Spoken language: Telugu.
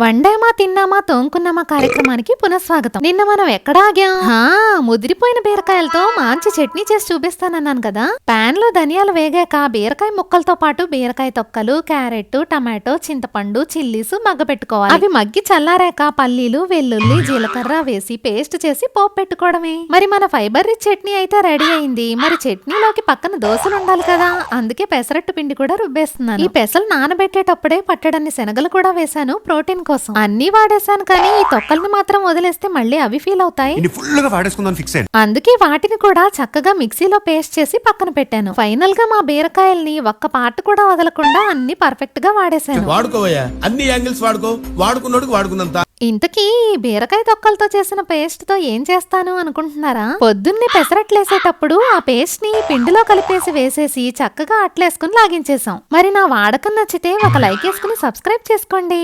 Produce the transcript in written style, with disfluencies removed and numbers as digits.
వండామా తిన్నామా తోంకున్నామా కార్యక్రమానికి పునఃస్వాగతం. నిన్న మనం ఎక్కడ ఆగాం? ముదిరిపోయిన బీరకాయలతో మంచి చట్నీ చేసి చూపిస్తానన్నాను కదా. పాన్ లో ధనియాలు వేగాక బీరకాయ ముక్కలతో పాటు బీరకాయ తొక్కలు, క్యారెట్, టమాటో, చింతపండు, చిల్లీస్ మగ్గపెట్టుకోవాలి. అవి మగ్గి చల్లారాక పల్లీలు, వెల్లుల్లి, జీలకర్ర వేసి పేస్ట్ చేసి పోపు పెట్టుకోవడమే. మరి మన ఫైబర్ రిచ్ చట్నీ అయితే రెడీ అయింది. మరి చట్నీలోకి పక్కన దోశలు ఉండాలి కదా, అందుకే పెసరట్టు పిండి కూడా రుబ్బేస్తున్నాను. ఈ పెసలు నానబెట్టేటప్పుడే పట్టడాన్ని శనగలు కూడా వేశాను ప్రోటీన్ కోసం. అన్ని వాడేశాను, కానీ ఈ తొక్కల్ని మాత్రం వదిలేస్తే మళ్ళీ అవి ఫీల్ అవుతాయి. అందుకే వాటిని కూడా చక్కగా మిక్సీలో పేస్ట్ చేసి పక్కన పెట్టాను. ఫైనల్ గా మా బీరకాయల్ని ఒక్క పార్ట్ కూడా వదలకుండా అన్ని పర్ఫెక్ట్ గా వాడేశాను. ఇంతకీ బీరకాయ తొక్కలతో చేసిన పేస్ట్ తో ఏం చేస్తాను అనుకుంటున్నారా? పొద్దున్నే పెసరట్లేసేటప్పుడు ఆ పేస్ట్ ని పిండిలో కలిపేసి వేసేసి చక్కగా అట్లేసుకుని లాగించేసాం. మరి నా వాడకం నచ్చితే ఒక లైక్ వేసుకుని సబ్స్క్రైబ్ చేసుకోండి.